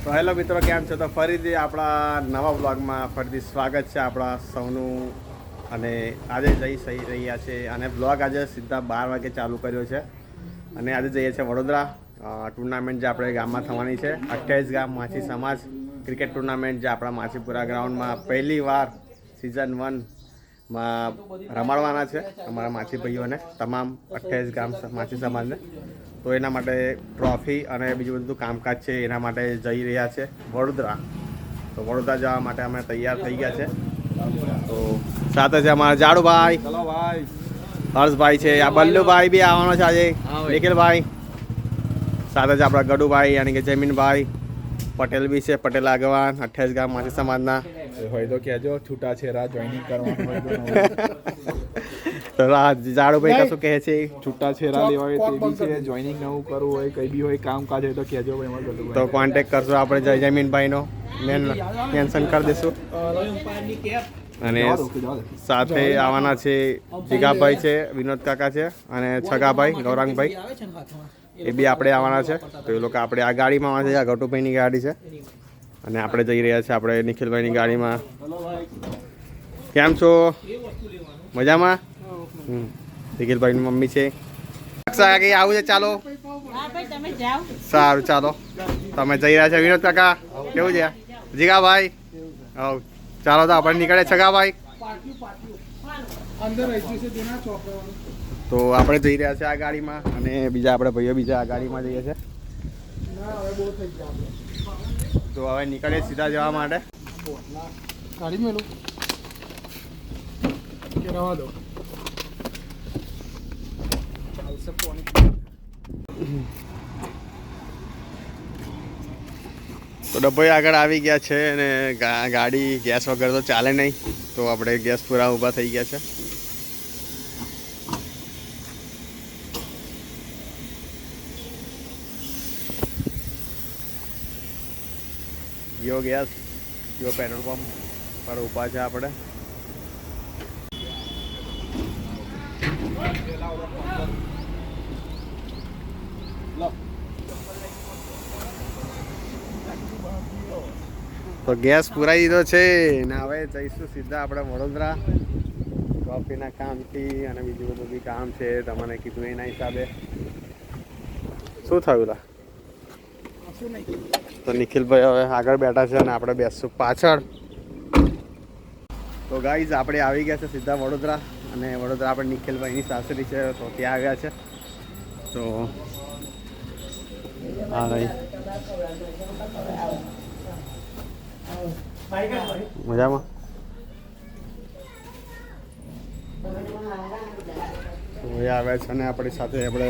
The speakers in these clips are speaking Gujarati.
તો હેલો મિત્રો, કેમ છો? તો ફરીથી આપણા નવા બ્લોગમાં ફરીથી સ્વાગત છે આપણા સૌનું. અને આજે જઈ રહ્યા છે અને બ્લોગ આજે સીધા 12 વાગે ચાલુ કર્યો છે. અને આજે જઈએ છીએ વડોદરા. ટુર્નામેન્ટ જે આપણે ગામમાં થવાની છે, 28 ગામ માછી સમાજ ક્રિકેટ ટુર્નામેન્ટ, જે આપણા માછીપુરા ગ્રાઉન્ડમાં પહેલી વાર સિઝન 1માં રમાડવાના છે અમારા માછી ભાઈઓને, તમામ 28 ગામ માછી સમાજને. તો એના માટે ટ્રોફી અને બીજું બધું કામકાજ છે, એના માટે જઈ રહ્યા છે વડોદરા. તો વડોદરા જવા માટે અમે તૈયાર થઈ ગયા છે. તો સાથે છે અમારા જાડુભાઈ, હર્ષભાઈ છે, આ બલ્લુભાઈ બી આવવાનો છે આજે, નિખિલભાઈ. સાથે જ આપણા ગડુભાઈ યાની કે જમીનભાઈ પટેલ બી છે, પટેલ આગેવાન 28 ગામ માછી સમાજના. હોય તો કહેજો, છૂટાછેડા જોઈનિંગ કરવાનું હોય તો જાડુભાઈ કશું કહે છે? છૂટાછેડા લેવા હોય તે બી છે, જોઈનિંગ નવું કરવું હોય, કઈ બી હોય કામકાજ હોય તો કહેજો ભાઈ. તો કોન્ટેક્ટ કરશું આપણે જયમીનભાઈનો, મેન્શન કરી દઈશું. અને સાથે આવવાના છે જીગાભાઈ છે, વિનોદ કાકા છે, અને છગાભાઈ ગૌરાંગભાઈ, એ બી આપણે આવવાના છે. તો એ લોકો આપણે આ ગાડીમાં આવવાના છે, આ ગટુભાઈની ગાડી છે, અને આપણે જઈ રહ્યા છીએ આપણે નિખિલભાઈની ગાડીમાં. કેમ છો? મજામાં? નિખિલભાઈની મમ્મી છે. આવું છે, ચાલો. સારું, ચાલો. તમે જઈ રહ્યા છો વિનોદ કાકા? કેવું છે જીગાભાઈ? હવ ચાલો, તો આપણે નીકળે છગાભાઈ. તો આપણે જઈ રહ્યા છે આ ગાડીમાં, અને બીજા આપણે ભાઈઓ બીજા આ ગાડીમાં જઈએ છે. તો હવે નીકળીએ સીધા જવા માટે. ગાડી મેલું કે રવા દો. તો ડબ્બોઈ આગળ આવી ગયા છે, અને ગાડી ગેસ વગર તો ચાલે નહીં, તો આપણે ગેસ પૂરા ઊભા થઈ ગયા છે. યો ગેસ, યો પેટ્રોલ પંપ પર ઊભા છે આપણે. તો ગેસ પુરાઈ દીધો છે ને હવે જઈશું સીધા આપણે વડોદરા ટ્રોફીના કામથી, અને બીજું બધું બી કામ છે તમને કીધું એના હિસાબે. શું થયું લા? તો નિખિલભાઈ હવે આગળ બેઠા છે અને આપણે બેસશું પાછળ. તો ગાઈઝ આપણે આવી ગયા છે સીધા વડોદરા, અને વડોદરા આપણે નિખિલભાઈની સાસરી છે, તો ત્યાં આવ્યા છે. તો હા ભાઈ, મજામાં? આવ્યા છે, અને આપણી સાથે આપણે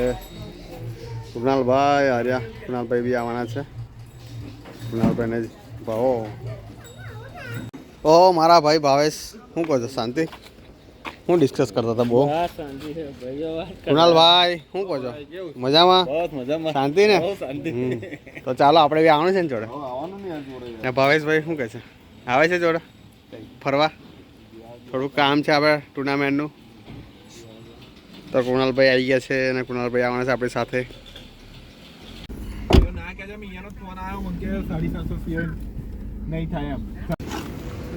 કૃણાલભાઈ આર્યા, કૃણાલભાઈ બી આવવાના છે. કૃણાલભાઈને જ ભાવો. ઓ મારા ભાઈ ભાવેશ, શું કહો છો? શાંતિ? હું ડિસ્કસ કરતા હતા બહુ. કૃણાલભાઈ શું કહો છો? મજામાં? શાંતિ ને? તો ચાલો આપણે બી આવવાનું છે ને જોડે. ભાવેશભાઈ શું કહે છે? આવે છે જોડે ફરવા? થોડું કામ છે આપણે ટુર્નામેન્ટનું. તો કૃણાલભાઈ આવી ગયા છે, અને કૃણાલભાઈ આવવાના છે આપણી સાથે. નહીં થાય એમ.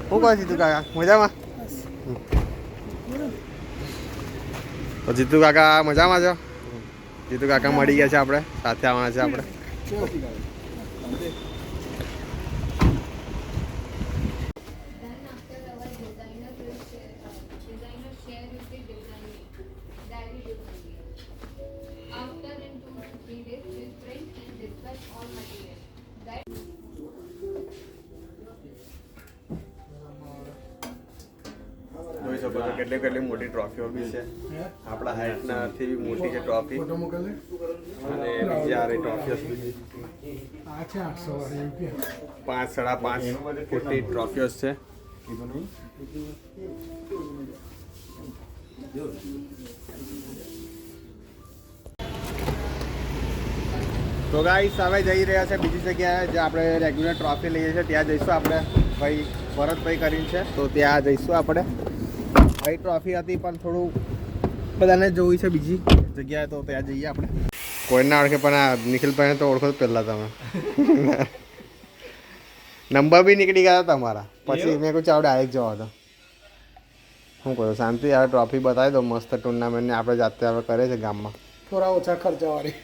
શું કહે જીતુ કાકા? મજામાં? તો જીતુ કાકા મજામાં છો? જીતુ કાકા મળી ગયા છે, આપણે સાથે આવવાના છે આપણે. જોઈ શકો છો કેટલી કેટલી મોટી ટ્રોફીઓ બી છે, આપણા હાઈટનાથી બી મોટી છે ટ્રોફી. અને બીજી આ ટ્રોફીઓ 5 5.5 ફૂટની ટ્રોફીઓ છે. તો ગાઈસ હવે જઈ રહ્યા છે બીજી જગ્યાએ, જે આપણે રેગ્યુલર ટ્રોફી લઈએ છીએ ત્યાં જઈશું આપણે. ભાઈ ભરતભાઈ કરીને છે, તો ત્યાં જઈશું આપણે. ભાઈ ટ્રોફી હતી પણ થોડું બધાને જોવી છે બીજી જગ્યાએ, તો ત્યાં જઈએ આપણે. કોઈને ઓળખે પણ આ નિખિલભાઈને તો ઓળખો જ પહેલાં તમે. નંબર બી નીકળી ગયા હતા તમારા. પછી મેં કહું ચાલ ડાયરેક્ટ જવા દો. શું કહો શાંતિ યાર, ટ્રોફી બતાવી દો મસ્ત ટુર્નામેન્ટને આપણે જાતે હવે કરે છે ગામમાં. થોડા ઓછા ખર્ચાવાળી.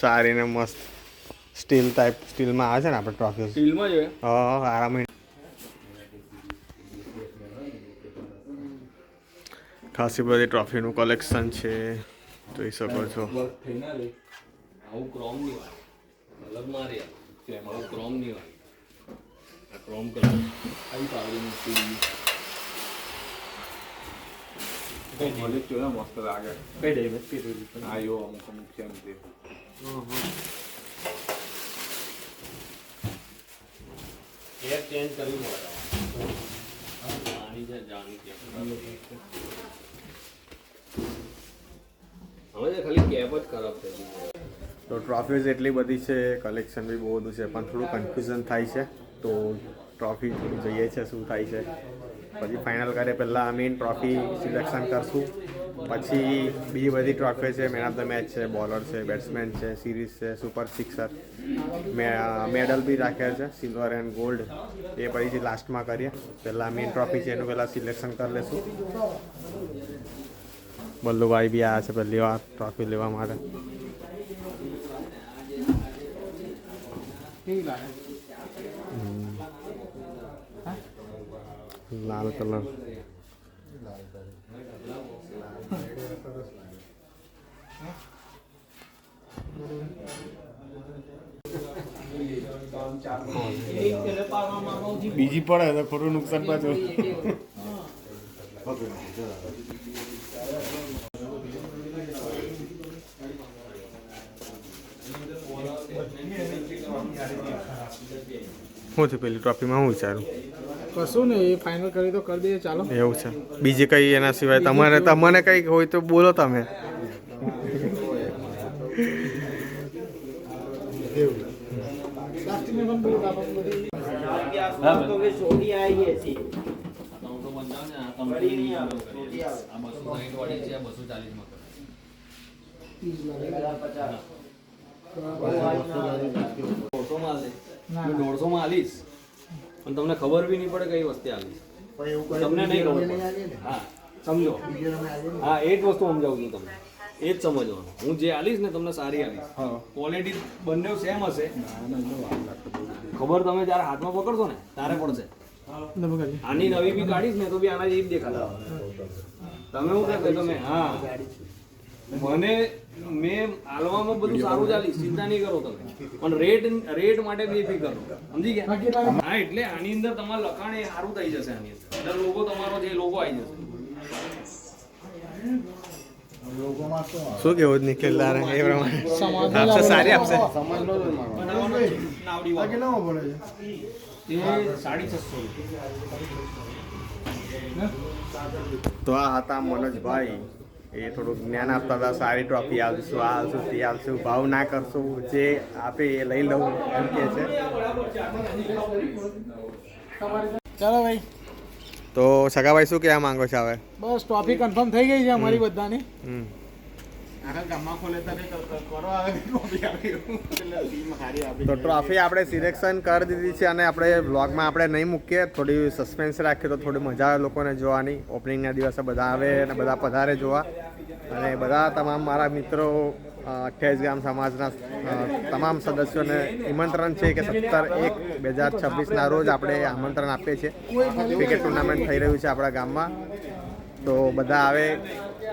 સારી ને મસ્ત સ્ટીલમાં આવે છે ને આપણે ટ્રોફી. સ્ટીલમાં જોઈએ. હા આરામ. ખાસી બધી ટ્રોફીનું કલેક્શન છે, જોઈ શકો છો. આવું ક્રોમ ની હોય, અલગ મારી આવું ક્રોમ ની હોય. આ ક્રોમ કલર આવી પાવડીની સ્ટીલ મસ્ત લાગે. કઈ દઈ બસ કઈ દઈ આયો અમુક અમુક છે એમ તે. એર ચેન્જ કરવી પડે. જાણી છે જાણી છે હવે તો ખાલી કેપ જ ખરાબ થઈ ગઈ. તો ટ્રોફીઝ એટલી બધી છે, કલેક્શન બી બહુ બધું છે, પણ થોડું કન્ફ્યુઝન થાય છે. તો ટ્રોફી થોડી જોઈએ છે શું થાય છે, પછી ફાઇનલ કરે પહેલાં મેઇન ટ્રોફી સિલેક્શન કરશું. પછી બીજી બધી ટ્રોફી છે, મેન ઓફ ધ મેચ છે, બોલર છે, બેટ્સમેન છે, સિરીઝ છે, સુપર સિક્સર, મેડલ બી રાખ્યા છે સિલ્વર એન્ડ ગોલ્ડ. એ પછી લાસ્ટમાં કરીએ. પહેલાં મેઇન ટ્રોફી છે એનું પહેલાં સિલેક્શન કરી લઈશું. બલ્લુભાઈ બી આવ્યા છે પહેલી વાર ટ્રોફી લેવા માટે. લાલ કલર. બીજી પડે તો ખોટું નુકસાન પાછું. શું થયું પેલી ટ્રોફીમાં હું વિચારું? કશું ને એ ફાઇનલ કરી તો કરી દઈએ ચાલો. એવું છે. બીજી કઈ એના સિવાય તમને કઈ હોય તો બોલો તમે. દોઢસો માં આલીશ પણ તમને ખબર બી નહીં પડે કઈ વસ્તુ આલીશ. તમને નહીં ખબર પડે. હા સમજો. હા એ જ વસ્તુ સમજાવું છું તમને. એ જ સમજવાનું. હું જે આલીશ ને તમને સારી આલીશ. ક્વોલિટી બંને સેમ હશે. ખબર તમે જ્યારે હાથમાં પકડશો ને ત્યારે પડશે. આની નવી બી કાઢીશ ને તો બી આના જેવી જ દેખાશે. તમે શું કહેશો તમે? હા મને મેં હાલવામાં બધું સારું ચાલી, ચિંતા નહીં કરો તમે. પણ રેટ માટે બેફિકર કરો. સમજી ગયા? હા એટલે આની અંદર તમારે લખાણ એ સારું થઈ જશે. આની અંદર લોગો તમારો જે લોગો આવી જશે. શું કેવું નિખિલ તારે એ પ્રમાણે આપશે? સારી આપશે. નાવડી વાળો. એ 650. તો આ હતા મનોજભાઈ. એ થોડુંક જ્ઞાન આપતા હતા, સારી ટ્રોફી આવશું, આ આવશું, તે આવશું, ભાવ ના કરશું, જે આપે એ લઈ લઉં એમ કે છે. ચાલો ભાઈ. તો સગાભાઈ શું કહેવા માંગો છો હવે? બસ ટ્રોફી કન્ફર્મ થઈ ગઈ છે અમારી બધાની. તો ટ્રોફી આપણે સિલેક્શન કરી દીધી છે અને આપણે વ્લોગમાં આપણે નહીં મૂકીએ, થોડી સસ્પેન્સ રાખીએ તો થોડી મજા આવે લોકોને જોવાની. ઓપનિંગના દિવસે બધા આવે અને બધા પધારે જોવા. અને બધા તમામ મારા મિત્રો 28 ગામ સમાજના તમામ સદસ્યોને નિમંત્રણ છે કે 17/1/2026ના રોજ આપણે આમંત્રણ આપીએ છીએ. ક્રિકેટ ટુર્નામેન્ટ થઈ રહ્યું છે આપણા ગામમાં. તો બધા આવે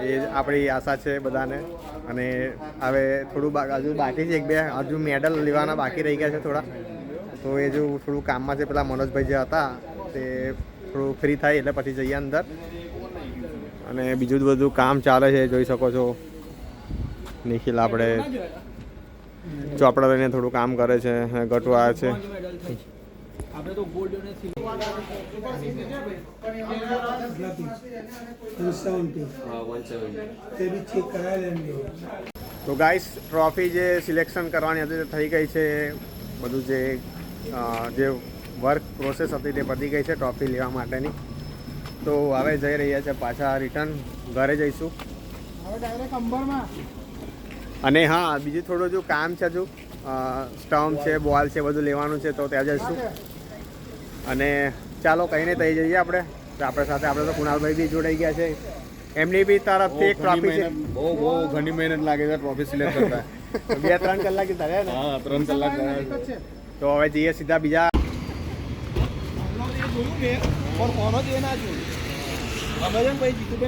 એ આપણી આશા છે બધાને. અને હવે થોડું હજુ બાકી છે, 1-2 હજુ મેડલ લેવાના બાકી રહી ગયા છે થોડા. તો એ જો થોડું કામમાં છે, પેલા મનોજભાઈ જે હતા તે થોડું ફ્રી થાય એટલે પછી જઈએ અંદર. અને બીજું બધું કામ ચાલે છે, જોઈ શકો છો. નિખિલ આપણે ચોપડા લઈને થોડું કામ કરે છે, ગટુ આવે છે. આપણે તો ગોલ્ડ અને તો ગાઈસ ટ્રોફી જે સિલેક્શન કરવાની હતી તે થઈ ગઈ છે. બધું જે વર્ક પ્રોસેસ હતી તે પતી ગઈ છે ટ્રોફી લેવા માટેની. તો હવે જઈ રહ્યા છે પાછા રિટર્ન ઘરે જઈશું. હવે ડાયરેક્ટ અંબરમાં. અને હા બીજું થોડું જો કામ છે, હજુ સ્ટમ્પ છે, બોલ છે, બધું લેવાનું છે તો ત્યાં જઈશું. અને ચાલો કહીને તઈ જઈએ આપણે. તો આપણે સાથે આપણે તો કુણાલભાઈ બી જોડાઈ ગયા છે. એમની બી તરફથી એક ટ્રોફી છે. બહુ ઘણી મહેનત લાગે છે ટ્રોફી સિલેક્ટ કરતા. 2-3 કલાક થયા ને. હા 3 કલાક તો હવે જઈએ સીધા બીજા.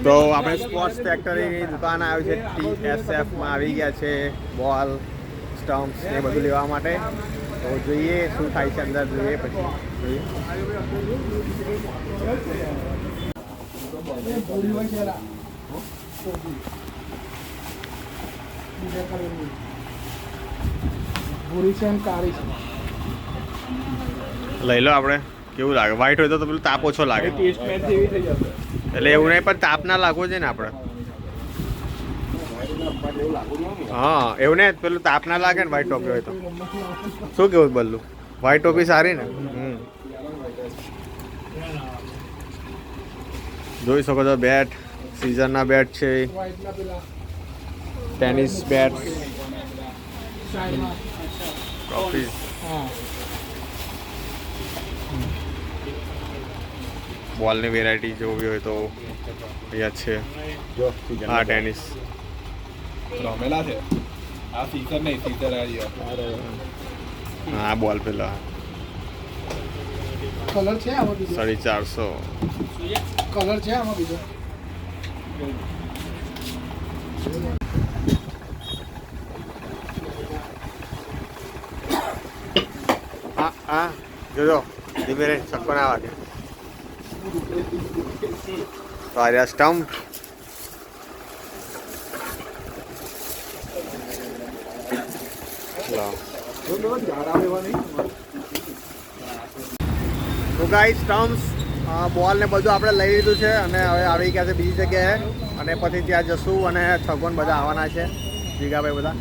તો આપણે સ્પોર્ટ્સ ફેક્ટરીની દુકાન આવી છે. TSFમાં આવી ગયા છે બોલ, સ્ટમ્પ્સ એ બધું લેવા માટે. તો જોઈએ શું થાય છે અંદર, જોઈએ પછી જોઈએ. ભૂરી છે અને કાળી છે. લઈ લો આપણે. કેવું લાગે? વ્હાઈટ હોય તો પેલું તાપ ઓછો લાગે. ટેસ્ટ મેચ જેવી થઈ જશે. એટલે એવું નહીં, પણ તાપ ના લાગવો છે ને આપણે. હા એવું ને, પેલું તાપ ના લાગે ને વ્હાઈટ ટોપી હોય તો. શું કેવું બલ્લુ? વ્હાઈટ ટોપી સારી ને? જોઈ શકો છો બેટ, સીઝનના બેટ છે, વ્હાઈટના પેલા ટેનિસ બેટ, સાઈડમાં. ટ્રોફી. હા બોલની વેરાયટી જોવી હોય તો અહીંયા છે. હા ટેનિસ. રમેલા છે આ ફીચર નહીં, ફીચર આવી હા બોલ પેલા કલર છે આમાં બીજો? 450. કલર છે આમાં બીજો? હા હા જોજો ધીમે રે, છક્કો ના વાગે. તો આ રહ્યા સ્ટમ્પ. તો ગાઈસ સ્ટમ્પ્સ, બોલ ને બધું આપણે લઈ લીધું છે અને હવે આવી ગયા છે બીજી જગ્યાએ. અને પછી ત્યાં જશું અને છગોન બધા આવવાના છે, જીગાભાઈ બધા.